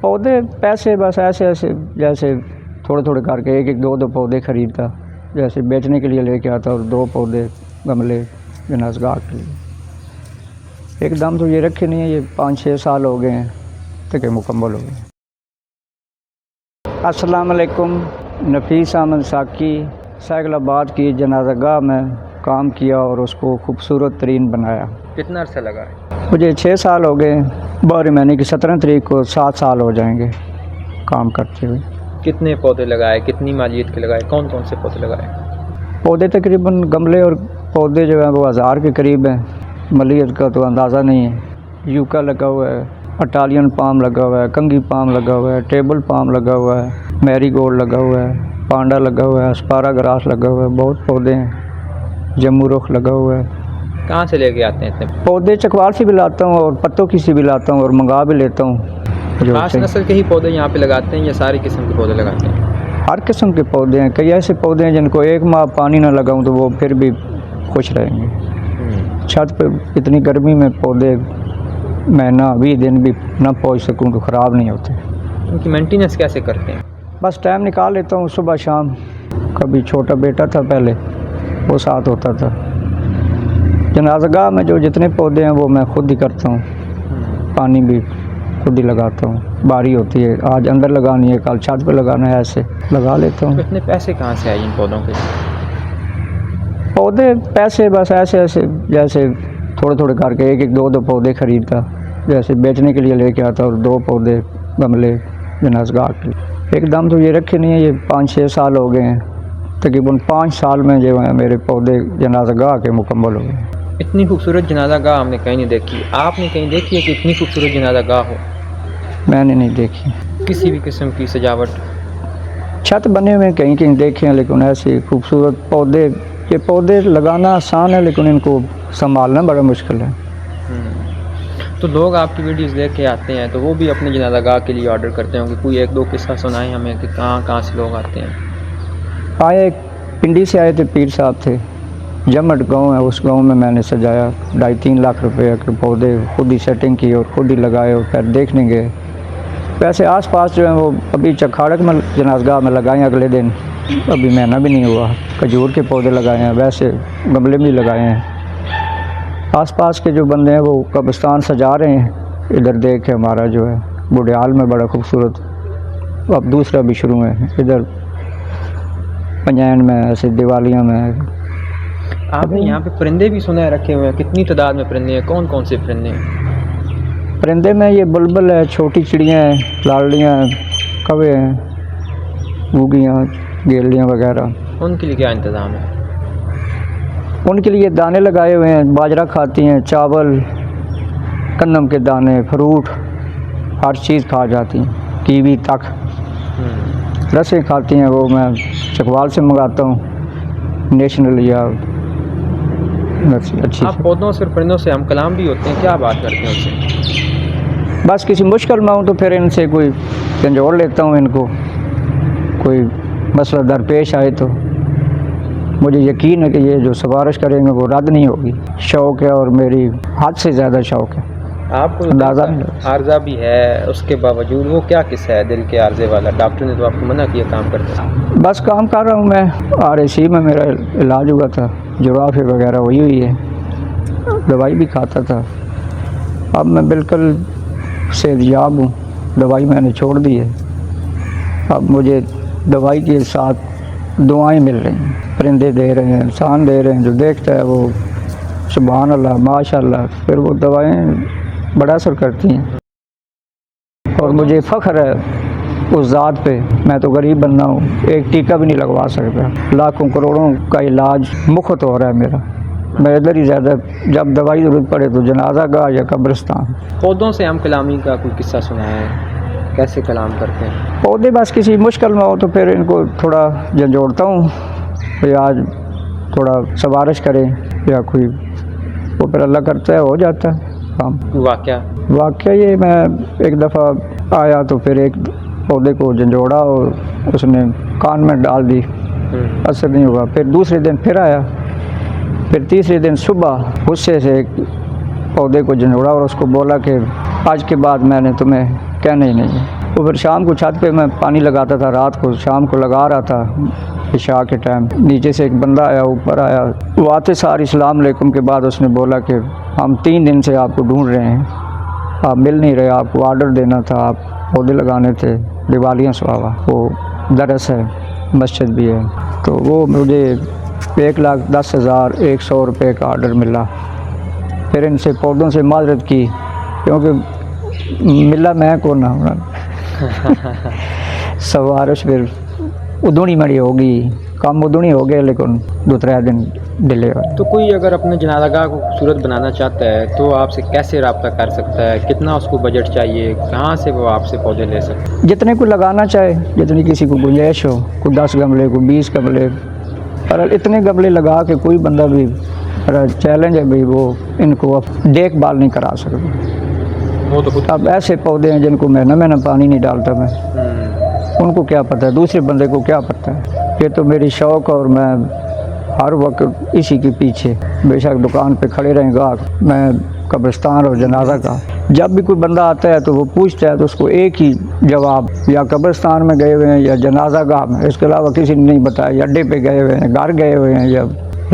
पौधे पैसे बस ऐसे ऐसे जैसे थोड़े थोड़े करके एक एक दो दो पौधे ख़रीदता, जैसे बेचने के लिए लेके आता और 2 पौधे गमले जनाज़गाह के लिए। एकदम तो ये रखे नहीं है, ये 5-6 साल हो गए हैं तक मुकम्मल हो गए। अस्सलाम वालेकुम। नफीस अहमद साकी सैगलाबाद की जनाज़गाह में काम किया और उसको खूबसूरत तरीन बनाया। कितना अर्सा लगा है? मुझे 6 साल हो गए। 12 महीने की 17 तारीख को 7 साल हो जाएंगे काम करते हुए। कितने पौधे लगाए, कितनी मालियत के लगाए, कौन कौन से पौधे लगाए? पौधे तकरीबन गमले और पौधे जो हैं वो 1000 के करीब हैं। मालियत का तो अंदाज़ा नहीं है। यूका लगा हुआ है, इटालियन पाम लगा हुआ है, कंगी पाम लगा हुआ है, टेबल पाम लगा हुआ है, मैरी गोल्ड लगा हुआ है, पांडा लगा हुआ है, अस्पारा ग्रास लगा हुआ है, बहुत पौधे हैं। जम्मू रुख लगा हुआ है। कहाँ से लेके आते हैं इतने पौधे? चकवाल से भी लाता हूँ और पत्तों की से भी लाता हूँ और मंगा भी लेता हूँ। खास नस्ल के ही पौधे यहाँ पे लगाते हैं या सारी किस्म के पौधे लगाते हैं? हर किस्म के पौधे हैं। कई ऐसे पौधे हैं जिनको 1 माह पानी ना लगाऊं तो वो फिर भी खुश रहेंगे। छत पे इतनी गर्मी में पौधे महीना 20 दिन भी ना पहुँच सकूं तो ख़राब नहीं होते। उनकी मेंटेनेंस कैसे करते हैं? बस टाइम निकाल लेता हूँ सुबह शाम। कभी छोटा बेटा था पहले, वो साथ होता था। जनाज़गाह में जो जितने पौधे हैं वो मैं खुद ही करता हूँ। पानी भी खुद ही लगाता हूँ। बारी होती है, आज अंदर लगानी है, कल छत पे लगाना है, ऐसे लगा लेता हूँ। इतने पैसे कहाँ से आए इन पौधों के? पौधे पैसे बस ऐसे ऐसे जैसे थोड़े थोड़े करके एक एक दो दो पौधे ख़रीदता, जैसे बेचने के लिए लेके आता और 2 पौधे गमले जनाज़गाह के लिए। एकदम तो ये रखे नहीं है, ये 5-6 साल हो गए हैं। तकरीबन 5 साल में जो है मेरे पौधे जनाज़गाह के मुकम्मल हो गए। इतनी खूबसूरत जनाज़गाह हमने कहीं नहीं देखी। आपने कहीं देखी है कि इतनी खूबसूरत जनाज़गाह हो? मैंने नहीं देखी। किसी भी किस्म की सजावट? छत बने हुए कहीं कहीं देखे हैं, लेकिन ऐसे खूबसूरत पौधे, ये पौधे लगाना आसान है लेकिन इनको संभालना बड़ा मुश्किल है। तो लोग आपकी वीडियोस देख के आते हैं तो वो भी अपने जनाज़गाह के लिए ऑर्डर करते होंगे। कोई 1-2 किस्सा सुनाएं हमें कि कहाँ कहाँ से लोग आते हैं? आए, एक पिंडी से आए थे, पीर साहब थे। जमट गांव है, उस गांव में मैंने सजाया 2.5-3 लाख रुपए के पौधे खुद ही सेटिंग की और खुद ही लगाए और फिर देखने गए। वैसे आसपास जो है वो अभी चखाड़क में जनाज़गाह में लगाए अगले दिन, अभी महीना भी नहीं हुआ। खजूर के पौधे लगाए हैं, वैसे गमले भी लगाए हैं। आसपास के जो बंदे हैं वो कब्रिस्तान सजा रहे हैं। इधर देख के हमारा जो है बुढ़ियाल में बड़ा खूबसूरत, अब दूसरा भी शुरू है इधर पंजैन में, ऐसे दिवालियाँ में। आपने यहाँ पे परिंदे भी सुने रखे हुए हैं। कितनी तादाद में परिंदे हैं? कौन कौन से परिंदे हैं? परिंदे में ये बुलबुल है, छोटी चिड़ियाँ हैं, लाड़ियाँ हैं, कौवे हैं, घुगियाँ, गेलियाँ वगैरह। उनके लिए क्या इंतज़ाम है? उनके लिए दाने लगाए हुए हैं। बाजरा खाती हैं, चावल, गन्नम के दाने, फ्रूट, हर चीज़ खा जाती हैं, कीवी तक। रसें खाती हैं, वो मैं चकवाल से मंगाता हूँ, नेशनल या अच्छी। आप पौधों से और परिंदों से हम कलाम भी होते हैं, क्या बात करते हैं उससे? बस किसी मुश्किल में हूँ तो फिर इनसे कोई झंझोड़ लेता हूँ। इनको कोई मसला दरपेश आए तो मुझे यकीन है कि ये जो सिफारिश करेंगे वो रद्द नहीं होगी। शौक़ है और मेरी हद से ज़्यादा शौक़ है। आपको अंदाज़ा आर्जा भी है, उसके बावजूद वो क्या किस्सा है दिल के आर्जे वाला? डॉक्टर ने तो आपको मना किया काम करते? बस काम कर रहा हूँ मैं। RAC में मेरा इलाज हुआ था, जुराफे वगैरह हुई हुई है, दवाई भी खाता था। अब मैं बिल्कुल सेहतयाब हूँ, दवाई मैंने छोड़ दी है। अब मुझे दवाई के साथ दुआएं मिल रही हैं, परिंदे दे रहे हैं, इंसान दे रहे हैं। जो देखता है वो सुभान अल्लाह माशाअल्लाह, फिर वो दवाएं बड़ा असर करती हैं। और मुझे फ़ख्र है उस ज़ात पे। मैं तो गरीब बंदा हूँ, एक टीका भी नहीं लगवा सकता। लाखों करोड़ों का इलाज मुफ्त हो रहा है मेरा। मैं इधर ही ज़्यादा, जब दवाई ज़रूरत पड़े तो जनाज़गाह या कब्रिस्तान। पौधों से हम कलामी का कोई किस्सा सुना है? कैसे कलाम करते हैं? पौधे बस किसी मुश्किल में हो तो फिर इनको थोड़ा झंझोड़ता हूँ, भाई आज थोड़ा सवारिश करें या कोई, वो फिर अल्लाह करता है, हो जाता है काम। वाक़या ये, मैं एक दफ़ा आया तो फिर एक पौधे को झंझोड़ा और उसने कान में डाल दी, असर नहीं हुआ। फिर दूसरे दिन फिर आया, फिर तीसरे दिन सुबह गुस्से से एक पौधे को झंझोड़ा और उसको बोला कि आज के बाद मैंने तुम्हें कहना ही नहीं है। तो फिर शाम को छत पे मैं पानी लगाता था, रात को शाम को लगा रहा था इशा के टाइम। नीचे से एक बंदा आया, ऊपर आया, वो आते सार अस्सलाम वालेकुम के बाद उसने बोला कि हम 3 दिन से आपको ढूंढ रहे हैं, आप मिल नहीं रहे, आपको ऑर्डर देना था, आप पौधे लगाने थे, दिवालियाँ सुहावा, वो दरस है, मस्जिद भी है। तो वो मुझे 1,10,100 रुपये का ऑर्डर मिला। फिर इनसे पौधों से माजरत की क्योंकि मिला मैं को ना सवारिश फिर उदूनी मड़ी होगी, काम उदूनी हो गया, लेकिन 2-3 दिन डिले हो। तो कोई अगर अपने जनाज़ागाह को खूबसूरत बनाना चाहता है तो आपसे कैसे रब्ता कर सकता है, कितना उसको बजट चाहिए, कहाँ से वो आपसे पौधे ले सकते हैं? जितने को लगाना चाहे, जितनी किसी को गुंजाइश हो, कोई 10 गमले, कोई 20 गमले, पर इतने गमले लगा के कोई बंदा भी, चैलेंज है भाई, वो इनको अब देखभाल नहीं करा सकते। वो तो खुद अब ऐसे पौधे हैं जिनको महीना पानी नहीं डालता मैं, उनको क्या पता है, दूसरे बंदे को क्या पता है। ये तो मेरी शौक़, और मैं हर वक्त इसी के पीछे, बेशक दुकान पे खड़े रहें गाहक, मैं कब्रिस्तान और जनाजा का, जब भी कोई बंदा आता है तो वो पूछता है तो उसको एक ही जवाब, या कब्रिस्तान में गए हुए हैं या जनाजा गाह में, इसके अलावा किसी ने नहीं बताया, या अड्डे पे गए हुए हैं, घर गए हुए हैं, या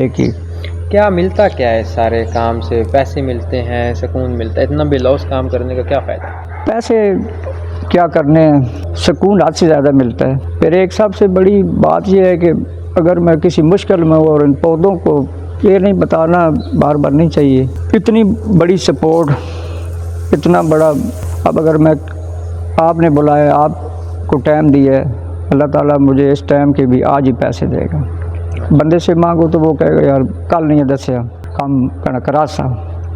एक ही। क्या मिलता क्या है सारे काम से? पैसे मिलते हैं, सुकून मिलता है, इतना बेलौस काम करने का क्या फ़ायदा? पैसे क्या करने हैं, सुकून हद से ज़्यादा मिलता है। फिर एक सबसे बड़ी बात यह है कि अगर मैं किसी मुश्किल में हूँ, और इन पौधों को ये नहीं बताना बार बार नहीं चाहिए, इतनी बड़ी सपोर्ट, इतना बड़ा, अब अगर मैं, आपने बुलाया, आपको टाइम दिया है, अल्लाह ताला मुझे इस टाइम के भी आज ही पैसे देगा। बंदे से मांगो तो वो कहेगा यार कल नहीं दसिया, काम करना करासा,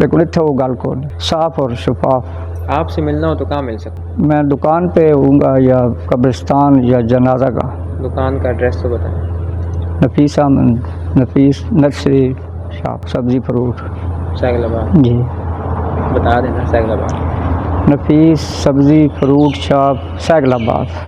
लेकिन इतना वो गल को साफ और शफाफ। आपसे मिलना हो तो कहाँ मिल सकता? मैं दुकान पे हूँगा, या कब्रिस्तान या जनाजा का। दुकान का एड्रेस तो बताएं। नफीस नर्सरी शॉप, सब्ज़ी फ्रूट, सैगलाबाद। जी बता देना, सैगलाबाद। नफीस सब्ज़ी फ्रूट शॉप, सैगलाबाद।